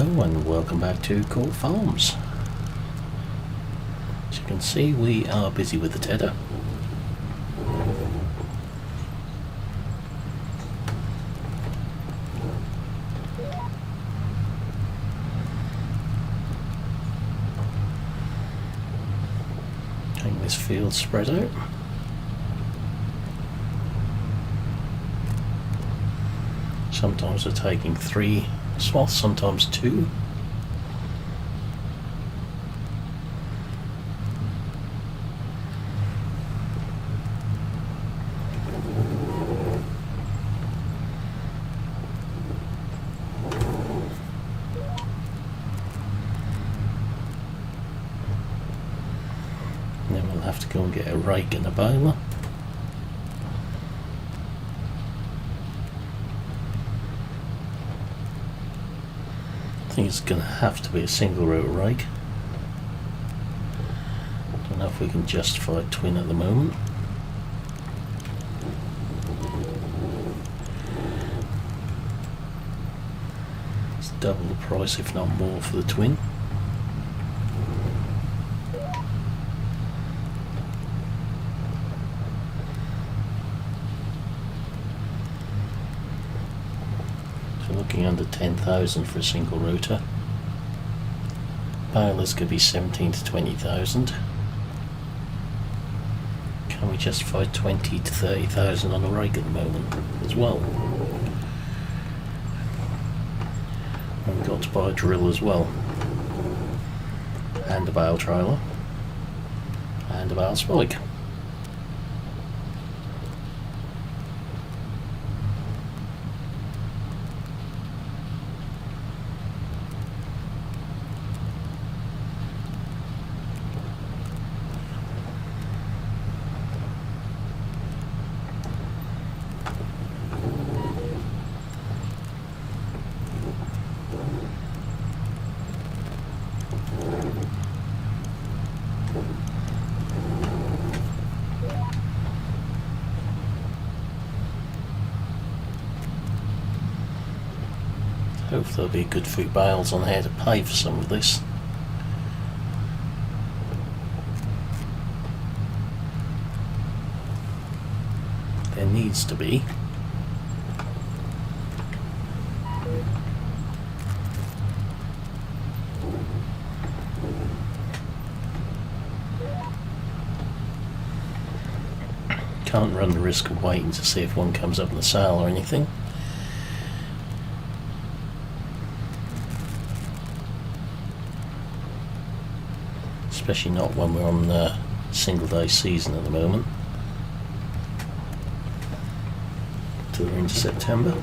Hello and welcome back to Court Farms. As you can see, we are busy with the tedder. Getting this field spread out. Sometimes they're taking 3 swaths, sometimes 2. And then we'll have to go and get a rake and a baler. I think it's going to have to be a single rotor rake. Don't know if we can justify a twin at the moment. It's double the price, if not more, for the twin. Looking under 10,000 for a single rotor. Balers could be 17 to 20,000. Can we justify 20 to 30,000 on a rake at the moment as well? And we've got to buy a drill as well, and a bale trailer, and a bale spike. Hopefully there'll be a good few bales on here to pay for some of this. There needs to be. Can't run the risk of waiting to see if one comes up in the sale or anything. Especially not when we're on the single day season at the moment, till we're into September.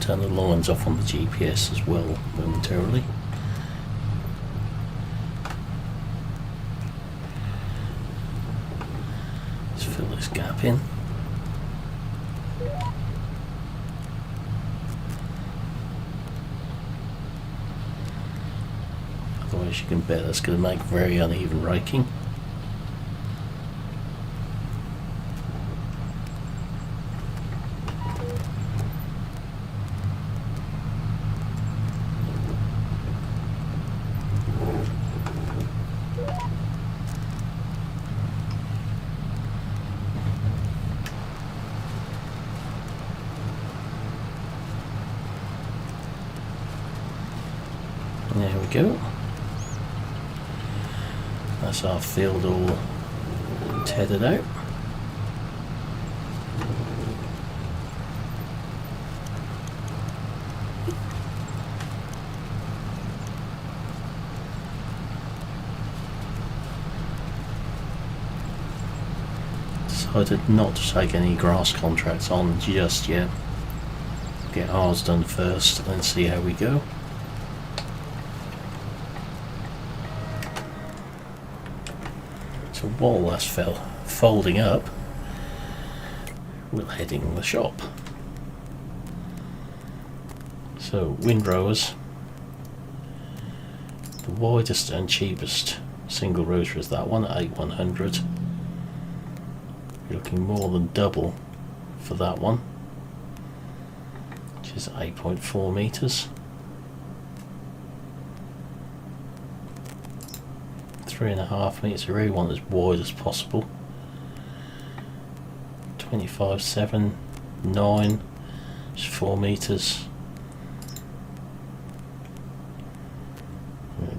Turn the lines off on the GPS as well momentarily. Let's fill this gap in. Otherwise you can bet that's going to make very uneven raking. There we go. That's our field all tethered out. Decided not to take any grass contracts on just yet. Get ours done first and then see how we go. So wall last fell. folding up, we're heading the shop. So windrowers, the widest and cheapest single rotor is that one at 8100. You're looking more than double for that one, which is 8.4 meters. 3.5 meters. I really want as wide as possible. 25.7, 9, which is 4 meters.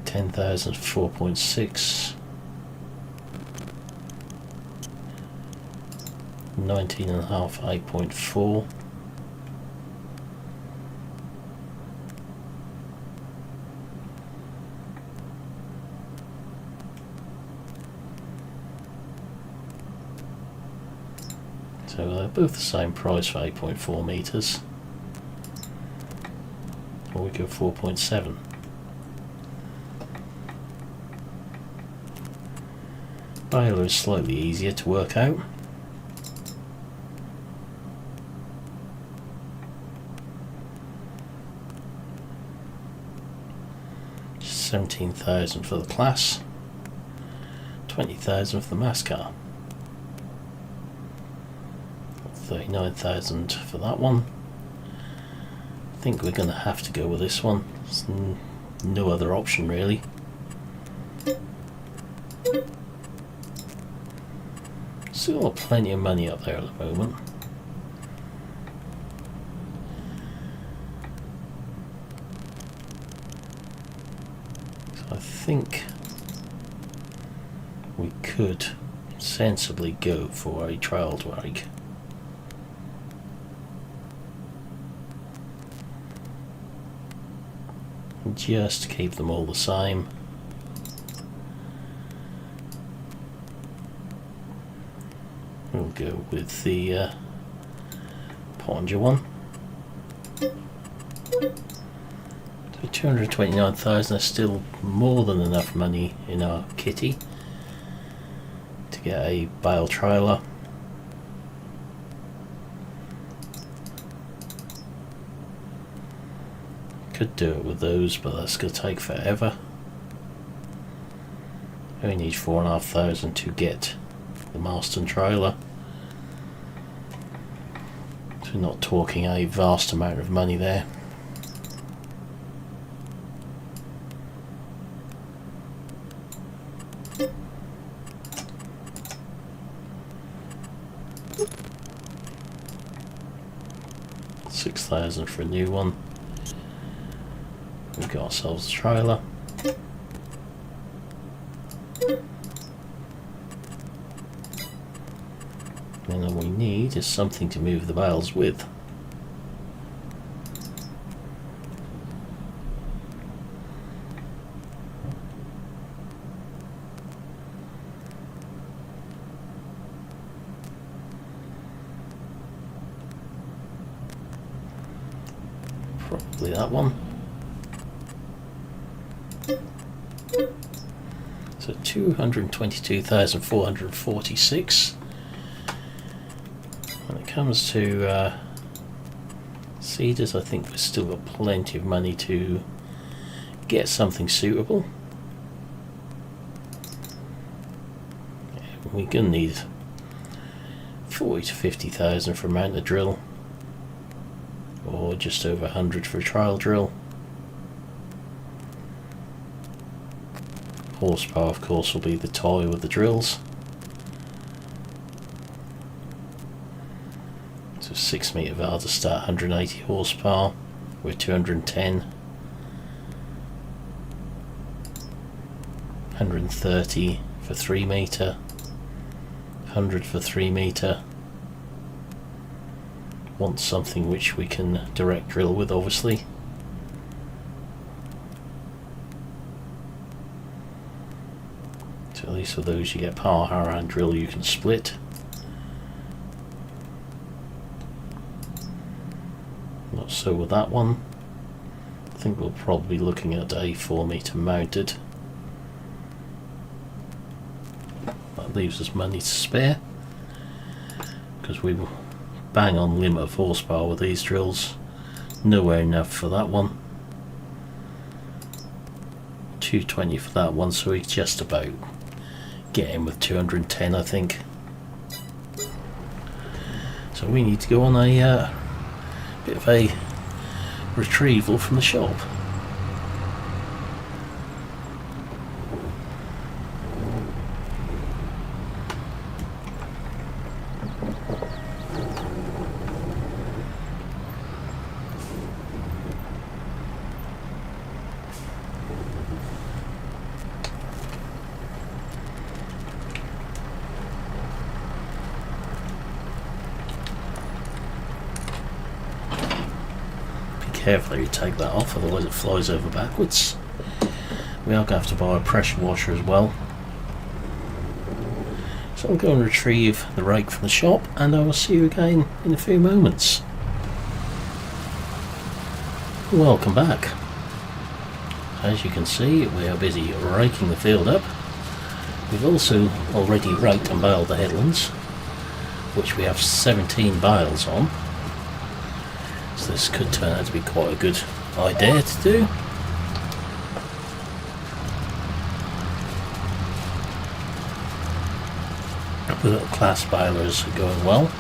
10,000, 4.6. 19.5, 8.4. So they're both the same price for 8.4 meters. Or we go 4.7. Bale is slightly easier to work out. $17,000 for the class, $20,000 for the mass car, $39,000 for that one. I think we're going to have to go with this one. There's no other option really. Still got plenty of money up there at the moment. I think we could sensibly go for a trial drag. Just to keep them all the same. We'll go with the Ponja one. 229,000 is still more than enough money in our kitty to get a bale trailer. Could do it with those, but that's going to take forever. Only need 4,500 to get the Marston trailer. So we're not talking a vast amount of money there. $6,000 for a new one. We've got ourselves a trailer. And all we need is something to move the bales with. Probably that one. So 222,446. When it comes to cedars, I think we've still got plenty of money to get something suitable. Yeah, we're gonna need 40 to 50,000 for a mounted drill, or just over 100 for a trial drill. Horsepower, of course, will be the toy with the drills. So 6 metre var to start, 180 horsepower. We're 210. 130 for 3 metre. 100 for 3 metre. Want something which we can direct drill with, obviously. So at least for those you get power hammer and drill you can split. Not so with that one. I think we'll probably be looking at a 4 metre mounted. That leaves us money to spare. because we will bang on limit of horsepower with these drills. Nowhere enough for that one. 220 for that one, so we just about get in with 210, I think. So we need to go on a bit of a retrieval from the shop. Carefully you take that off, otherwise it flies over backwards. We are going to have to buy a pressure washer as well. So I'll go and retrieve the rake from the shop, and I will see you again in a few moments. Welcome back. As you can see, we are busy raking the field up. We've also already raked and baled the headlands, which we have 17 bales on. So this could turn out to be quite a good idea to do. The little class balers are going well.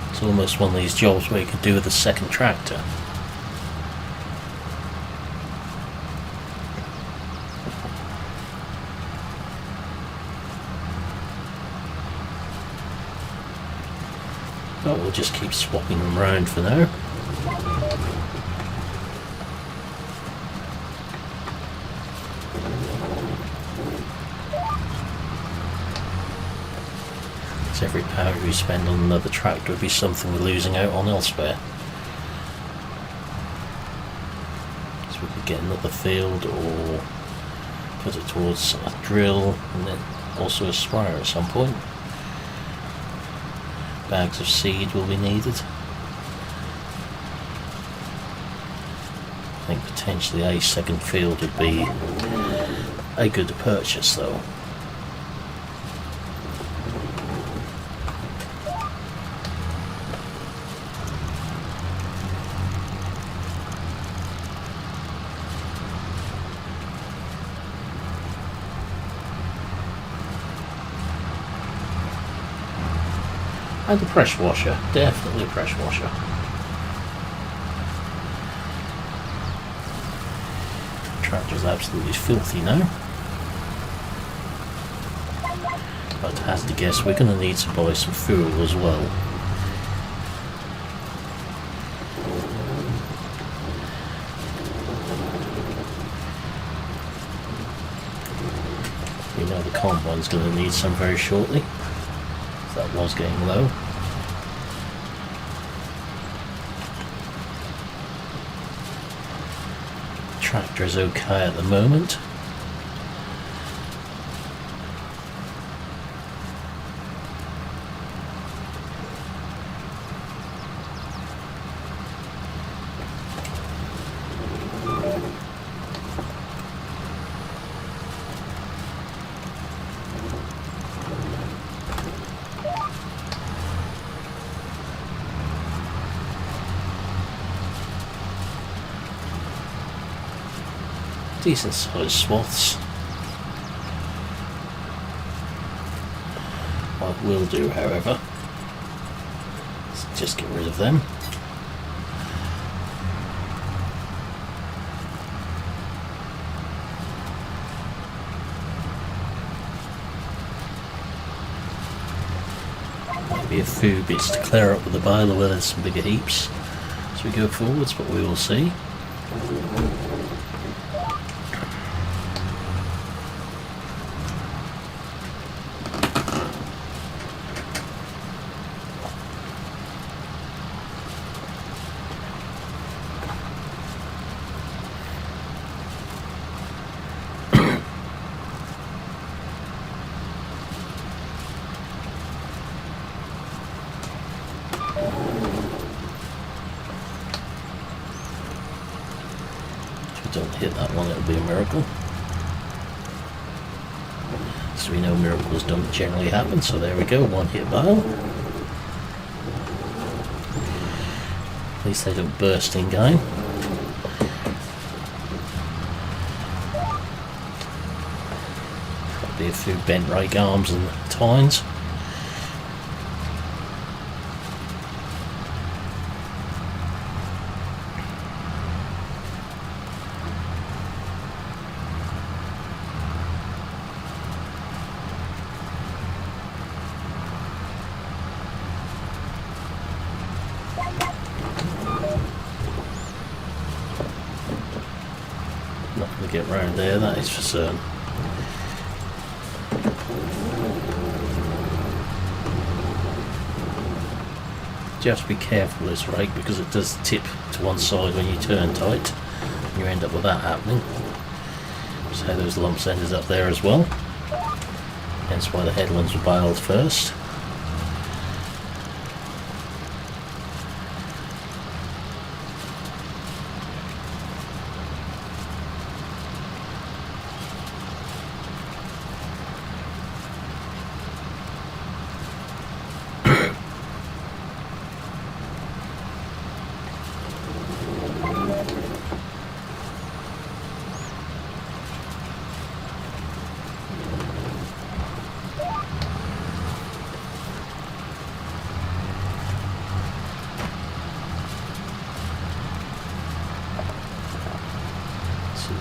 It's almost one of these jobs where you could do with a second tractor. But we'll just keep swapping them around for now. So every pound we spend on another tractor would be something we're losing out on elsewhere. So we could get another field or put it towards a drill and then also a sprayer at some point. Bags of seed will be needed. I think potentially a second field would be a good purchase though. And a pressure washer, definitely a pressure washer. The tractor's absolutely filthy now. But I have to guess we're going to need to buy some fuel as well. We know the combine's going to need some very shortly. That was getting low. Tractor is okay at the moment. Decent sized swaths. What we'll do, however, is just get rid of them. Maybe a few bits to clear up with the baler where there's some bigger heaps as we go forwards, but we will see. Don't hit that one, it'll be a miracle. So we know miracles don't generally happen, so there we go, one hit bale. At least they don't burst in game. Be a few bent rake arms and tines. Not going to get round there, that is for certain. You have to be careful with this rake because it does tip to one side when you turn tight, and you end up with that happening. So those lumps ended up there as well, hence why the headlands were baled first.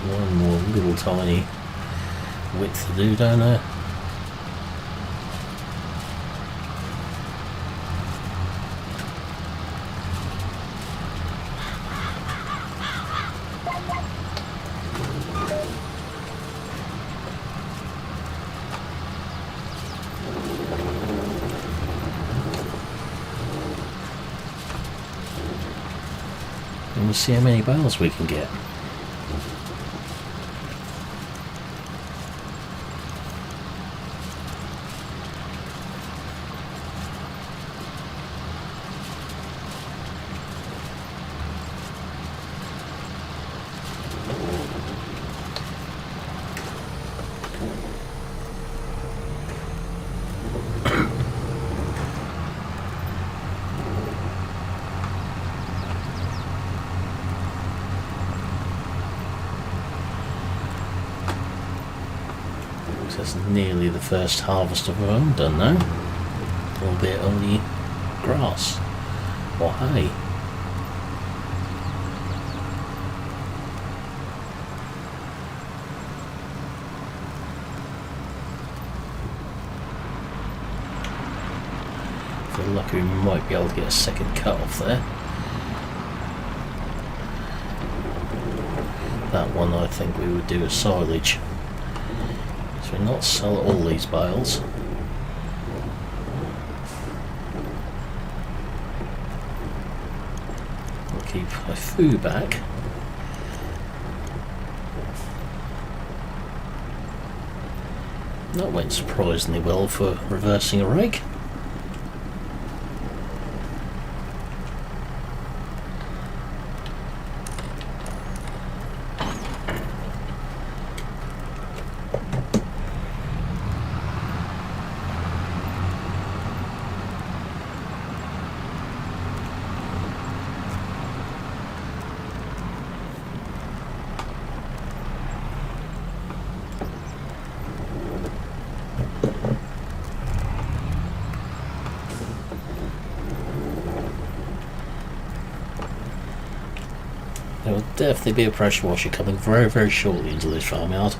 One more little tiny width to do down there. And we'll see how many bales we can get. That's nearly the first harvest of our own done now, albeit only grass or hay. If we're lucky, we might be able to get a second cut off there. That one I think we would do as silage. So we'll not sell all these bales. We'll keep my food back. That went surprisingly well for reversing a rake. There will definitely be a pressure washer coming very, very shortly into this farmyard.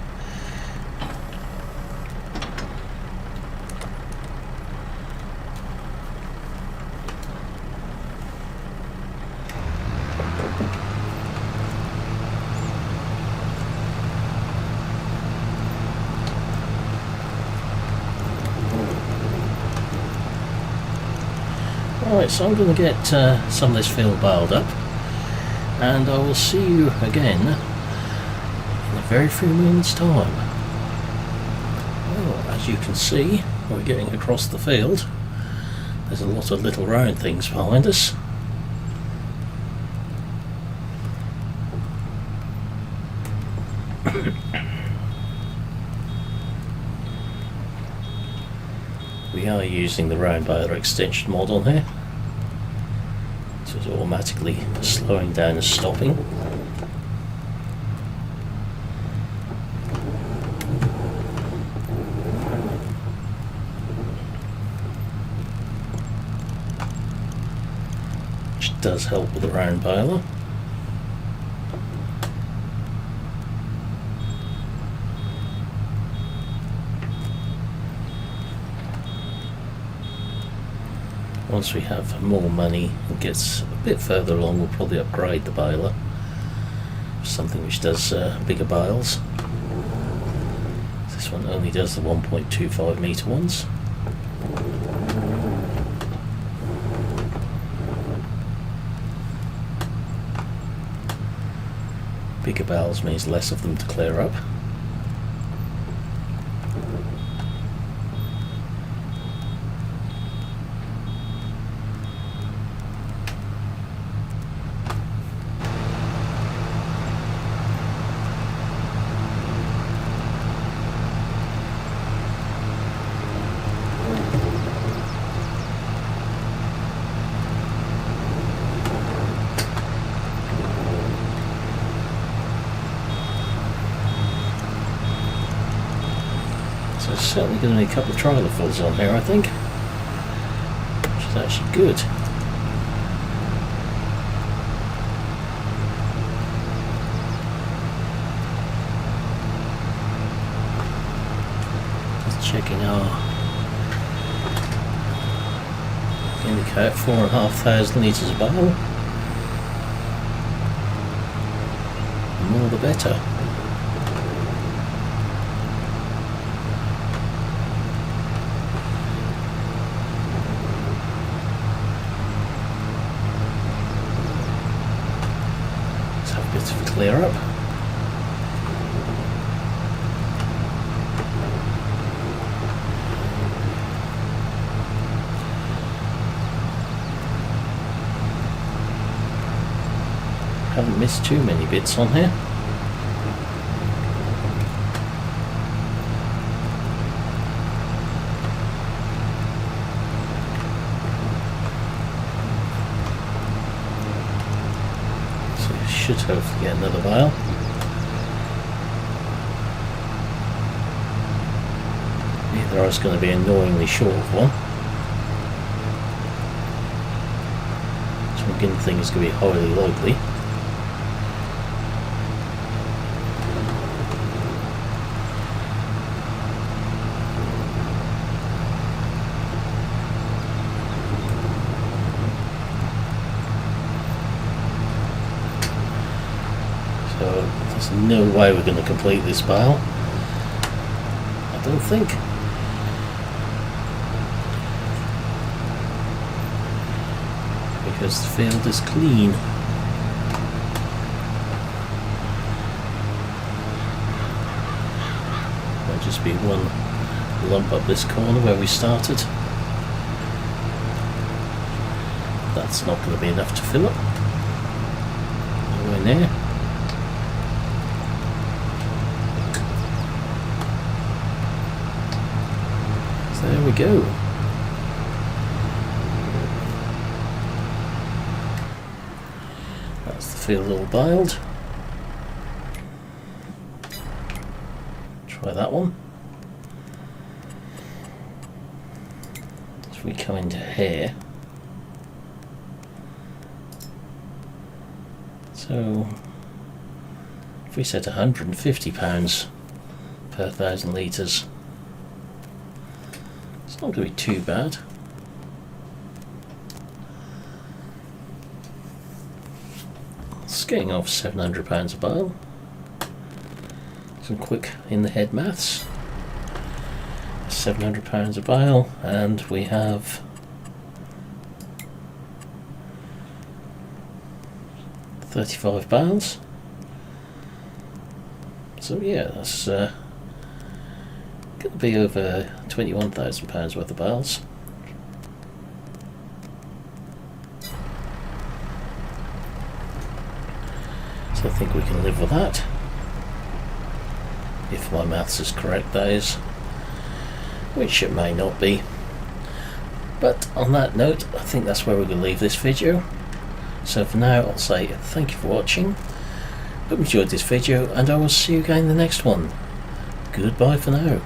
Alright, so I'm going to get some of this field baled up, and I will see you again in a very few minutes' time. Well, as you can see, we're getting across the field. There's a lot of little round things behind us. We are using the round baler extension mod on here So it's automatically slowing down and stopping. Which does help with the round baler. Once we have more money and gets a bit further along, we'll probably upgrade the baler. Something which does bigger bales. This one only does the 1.25 metre ones. Bigger bales means less of them to clear up. So there's certainly going to be a couple of trailer fills on here, I think, which is actually good. Just checking our indicator, 4,500 litres a barrel. The more the better. Clear up. Haven't missed too many bits on here. Should hopefully get another bale. Either I was going to be annoyingly short of one. So I'm going to think it's going to be highly likely. There's no way we're going to complete this bale. I don't think. Because the field is clean. Might just be one lump up this corner where we started. That's not going to be enough to fill up. Nowhere near. There we go. That's the field all biled. Try that one. As we come into here. So if we set £150 per 1,000 litres, it's not going to be too bad. It's getting off £700 a bale. Some quick in the head maths. £700 a bale, and we have £35 bales. So yeah, that's going to be over £21,000 worth of bales. So I think we can live with that. If my maths is correct, that is. Which it may not be. But on that note, I think that's where we're going to leave this video. So for now I'll say thank you for watching, hope you enjoyed this video, and I will see you again in the next one. Goodbye for now.